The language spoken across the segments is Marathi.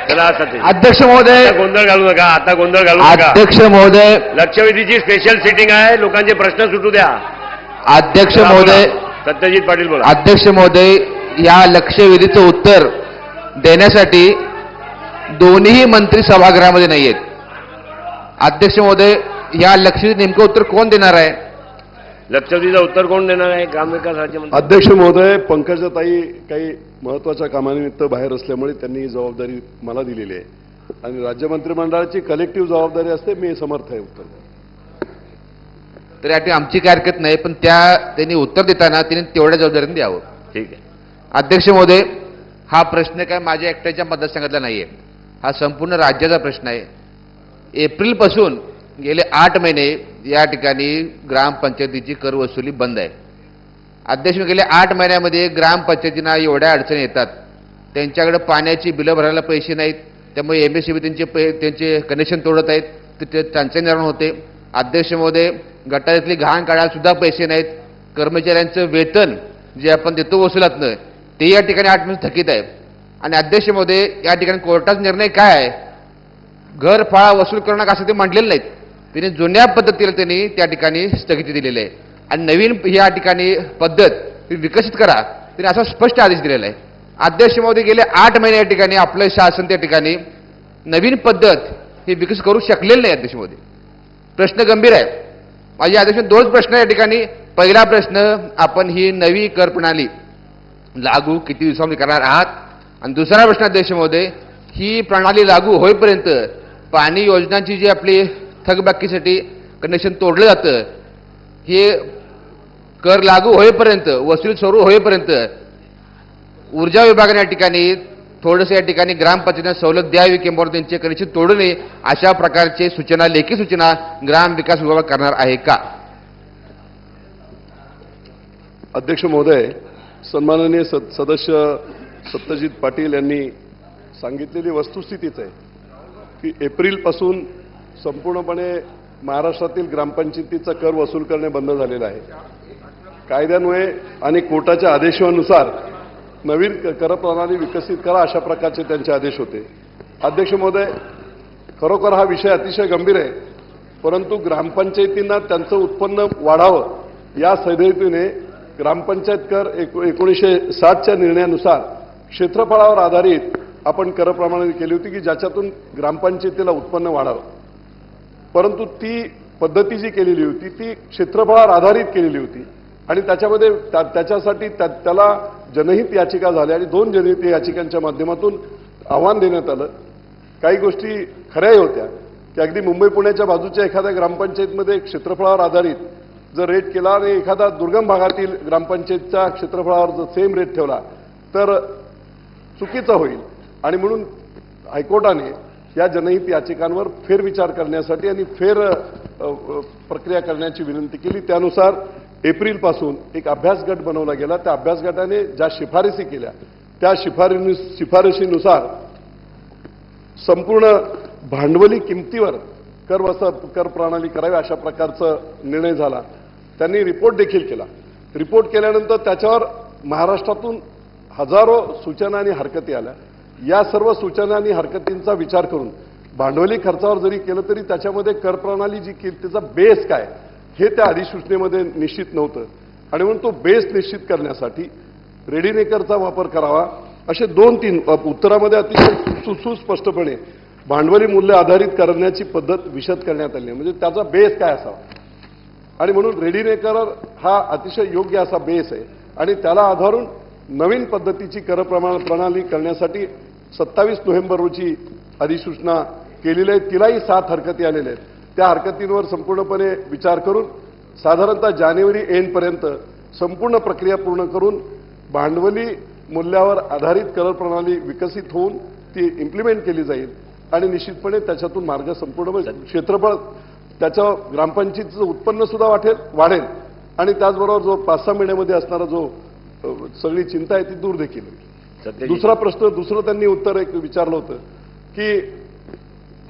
चला अध्यक्ष महोदय, गोंधळ घालू नका, आता गोंधळ घालू नका. अध्यक्ष महोदय, लक्षवेधीची स्पेशल सिटिंग आहे, लोकांचे प्रश्न सुटू द्या. अध्यक्ष महोदय, सत्यजित पाटील बोला. अध्यक्ष महोदय, या लक्षवेधीचं उत्तर देण्यासाठी दोन्ही मंत्री सभागृहामध्ये नाही आहेत. अध्यक्ष महोदय, या लक्षवेधी नेमकं उत्तर कोण देणार आहे? लक्षवेधीचं उत्तर कोण देणार आहे? ग्रामविकास राज्यमंत्री. अध्यक्ष महोदय, पंकजाताई काही महत्त्वाच्या कामानिमित्त बाहेर असल्यामुळे त्यांनी ही जबाबदारी मला दिलेली आहे आणि राज्य मंत्रिमंडळाची कलेक्टिव्ह जबाबदारी असते. मी समर्थ आहे उत्तर द्यायला. तर यासाठी आमची काय हरकत नाही, पण त्यांनी उत्तर देताना त्यांनी तेवढ्या जबाबदारीने द्यावं. ठीक आहे. अध्यक्ष महोदय, हा प्रश्न काय माझ्या एकट्याच्या मतदारसंघातला नाहीये, हा संपूर्ण राज्याचा प्रश्न आहे. एप्रिलपासून गेले 8 महिने या ठिकाणी ग्रामपंचायतीची कर वसुली बंद आहे. अध्यक्ष, गेल्या 8 महिन्यामध्ये ग्रामपंचायतींना एवढ्या अडचणी येतात, त्यांच्याकडे पाण्याची बिलं भरायला पैसे नाहीत, त्यामुळे MSCB त्यांचे कनेक्शन तोडत आहेत, तिथे टंचाई निर्माण होते. अध्यक्ष महोदय, गटारातली घाण काढायला सुद्धा पैसे नाहीत. कर्मचाऱ्यांचं वेतन जे आपण देतो वसुलातनं ते या ठिकाणी 8 महिने थकीत आहे. आणि अध्यक्ष महोदय, या ठिकाणी कोर्टाचा निर्णय काय आहे? घर फाळा वसूल करणं असं ते मांडलेलं नाहीत, त्यांनी जुन्या पद्धतीला त्यांनी त्या ठिकाणी स्थगिती दिलेली आहे आणि नवीन या ठिकाणी पद्धत विकसित करा त्यांनी असा स्पष्ट आदेश दिलेला आहे. अध्यक्ष महोदय, गेले 8 महिने या ठिकाणी आपलं शासन त्या ठिकाणी नवीन पद्धत हे विकसित करू शकलेलं नाही. अध्यक्ष महोदय, प्रश्न गंभीर आहे. माझे अध्यक्ष 2 प्रश्न या ठिकाणी. पहिला प्रश्न, आपण ही नवी कर प्रणाली लागू किती दिवसांमध्ये करणार आहात? आणि दुसरा प्रश्न अध्यक्ष महोदय, ही प्रणाली लागू होईपर्यंत पाणी योजनांची जी आपली थकबाकीसाठी कनेक्शन तोडलं जातं, हे कर लागू होईपर्यंत, वसूल सुरू होईपर्यंत ऊर्जा विभागाने या ठिकाणी थोडंसं या ठिकाणी ग्रामपंचायतींना सवलत द्यावी किंवा त्यांचे कनेक्शन तोडू नये अशा प्रकारचे सूचना, लेखी सूचना ग्रामविकास विभाग करणार आहे का? अध्यक्ष महोदय, सन्माननीय सदस्य सत्यजित पाटील यांनी सांगितलेली वस्तुस्थितीच आहे की एप्रिलपासून संपूर्णपणे महाराष्ट्रातील ग्रामपंचायतीचा कर वसूल करणे बंद झालेलं आहे. कायद्यान्वये आणि कोर्टाच्या आदेशानुसार नवीन कर प्रणाली विकसित करा अशा प्रकारचे त्यांचे आदेश होते. अध्यक्ष महोदय, खरोखर हा विषय अतिशय गंभीर आहे, परंतु ग्रामपंचायतींना त्यांचं उत्पन्न वाढावं या सदैवतेने ग्रामपंचायत कर 1960च्या निर्णयानुसार क्षेत्रफळावर आधारित आपण कर प्रणाली केली होती की ज्याच्यातून ग्रामपंचायतीला उत्पन्न वाढावं. परंतु ती पद्धती जी केलेली होती ती क्षेत्रफळावर आधारित केलेली होती आणि त्याच्यामध्ये त्याच्यासाठी त्याला जनहित याचिका झाल्या आणि 2 जनहित याचिकांच्या माध्यमातून आव्हान देण्यात आलं. काही गोष्टी खऱ्याही होत्या की अगदी मुंबई पुण्याच्या बाजूच्या एखाद्या ग्रामपंचायतीमध्ये क्षेत्रफळावर आधारित जर रेट केला आणि एखादा दुर्गम भागातील ग्रामपंचायतच्या क्षेत्रफळावर जर सेम रेट ठेवला तर चुकीचं होईल आणि म्हणून हायकोर्टाने या जनहित याचिकांवर फेरविचार करण्यासाठी आणि प्रक्रिया करण्याची विनंती केली. त्यानुसार एप्रिलपासून एक अभ्यास गट बनवला गेला. त्या अभ्यास गटाने ज्या शिफारसी केल्या त्या शिफारशीनुसार संपूर्ण भांडवली किमतीवर कर प्रणाली करावी अशा प्रकारचा निर्णय झाला. त्यांनी रिपोर्ट देखील केला. रिपोर्ट केल्यानंतर त्याच्यावर महाराष्ट्रातून हजारो सूचना आणि हरकती आल्या. या सर्व सूचना आणि हरकतींचा विचार करून भांडवली खर्चावर जरी केलं तरी त्याच्यामध्ये कर प्रणाली जी केली त्याचा बेस काय हे त्या अधिसूचनेमध्ये निश्चित नव्हतं आणि म्हणून तो बेस निश्चित करण्यासाठी रेडीमेकरचा वापर करावा असे 2-3 उत्तरामध्ये अतिशय सुस्पष्टपणे भांडवली मूल्य आधारित करण्याची पद्धत विशद करण्यात आली. म्हणजे त्याचा बेस काय असावा आणि म्हणून रेडीमेकर हा अतिशय योग्य असा बेस आहे आणि त्याला आधारून नवीन पद्धतीची कर प्रणाली करण्यासाठी 27 नोव्हेंबर रोजी अधिसूचना केलेली आहे. तिलाही 7 हरकती आलेल्या आहेत. त्या हरकतींवर संपूर्णपणे विचार करून साधारणतः जानेवारी एंडपर्यंत संपूर्ण प्रक्रिया पूर्ण करून भांडवली मूल्यावर आधारित कर प्रणाली विकसित होऊन ती इम्प्लिमेंट केली जाईल आणि निश्चितपणे त्याच्यातून मार्ग संपूर्ण क्षेत्रफळ त्याच्या ग्रामपंचायतीचं उत्पन्न सुद्धा वाढेल आणि त्याचबरोबर जो 5-6 महिन्यामध्ये असणारा जो सगळी चिंता आहे ती दूर देखील होईल. दुसरं त्यांनी उत्तर एक विचारलं होतं की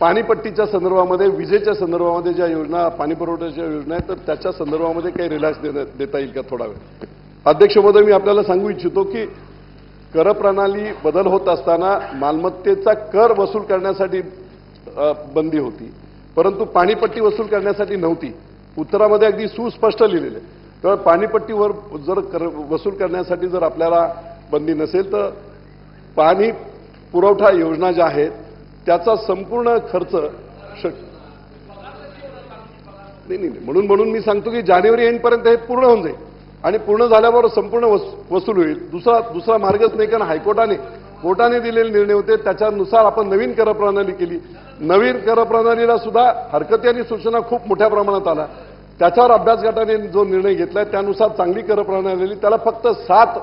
पाणीपट्टीच्या संदर्भामध्ये विजेच्या संदर्भामध्ये ज्या योजना पाणी पुरवठ्याच्या योजना आहेत तर त्याच्या संदर्भामध्ये काही रिलॅक्स देता येईल का थोडा वेळ? अध्यक्ष महोदय, मी आपल्याला सांगू इच्छितो की कर प्रणाली बदल होत असताना मालमत्तेचा कर वसूल करण्यासाठी बंदी होती, परंतु पाणीपट्टी वसूल करण्यासाठी नव्हती. उत्तरामध्ये अगदी सुस्पष्ट लिहिलेलं आहे. तर पाणीपट्टीवर जर वसूल करण्यासाठी जर आपल्याला बंदी नसेल तर पाणी पुरवठा योजना ज्या आहेत त्याचा संपूर्ण खर्च नाही. म्हणून मी सांगतो की जानेवारी एंडपर्यंत हे पूर्ण होऊन जाईल आणि पूर्ण झाल्यावर संपूर्ण वसूल होईल. दुसरा मार्गच नाही, कारण कोर्टाने दिलेले निर्णय होते त्याच्यानुसार आपण नवीन कर प्रणाली केली. नवीन कर प्रणालीला सुद्धा हरकती आणि सूचना खूप मोठ्या प्रमाणात आल्या. त्याच्यावर अभ्यास गटाने जो निर्णय घेतलाय त्यानुसार चांगली कर प्रणाली, त्याला फक्त 7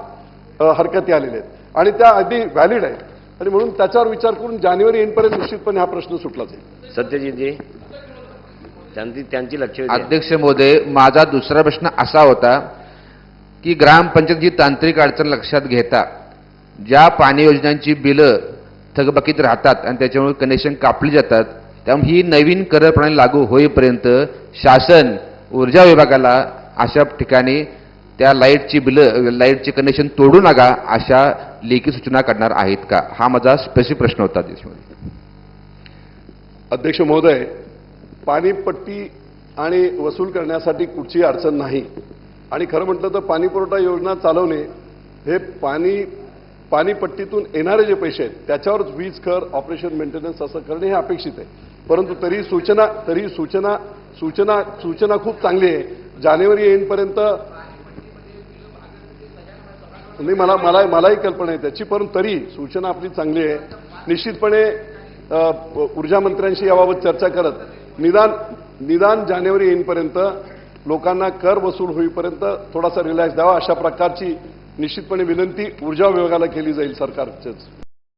हरकती आलेल्या आहेत आणि त्या अगदी व्हॅलिड आहेत. आणि म्हणून त्याच्यावर विचार करून जानेवारी एंडपर्यंत निश्चितपणे हा प्रश्न सुटला जाईल. सत्यजितजी, त्यांची लक्ष वेधी आहे. अध्यक्ष महोदय, माझा दुसरा प्रश्न असा होता की ग्रामपंचायतची तांत्रिक अडचण लक्षात घेता ज्या पाणी योजनांची बिलं थकबाकीत राहतात आणि त्याच्यामुळे कनेक्शन कापली जातात, त्यामुळे ही नवीन कर प्रणाली लागू होईपर्यंत शासन ऊर्जा विभागाला अशा ठिकाणी त्या लाईटची कनेक्शन तोडू नका अशा लेखी सूचना करणार आहेत का? हा माझा स्पेसिफिक प्रश्न होता अध्यक्षमध्ये. अध्यक्ष महोदय, पाणीपट्टी आणि वसूल करण्यासाठी कुठची अडचण नाही. आणि खरं म्हटलं तर पाणी पुरवठा योजना चालवणे हे पाणीपट्टीतून येणारे जे पैसे आहेत त्याच्यावर वीज कर, ऑपरेशन, मेंटेनन्स असं करणे हे अपेक्षित आहे. परंतु तरी सूचना खूप चांगली आहे. जानेवारी एंडपर्यंत नाही, मलाही कल्पना आहे त्याची, परंतु तरी सूचना आपली चांगली आहे. निश्चितपणे ऊर्जा मंत्र्यांशी याबाबत चर्चा करत निदान जानेवारी एंडपर्यंत लोकांना कर वसूल होईपर्यंत थोडासा रिलॅक्स द्यावा अशा प्रकारची निश्चितपणे विनंती ऊर्जा विभागाला केली जाईल सरकारच्याच.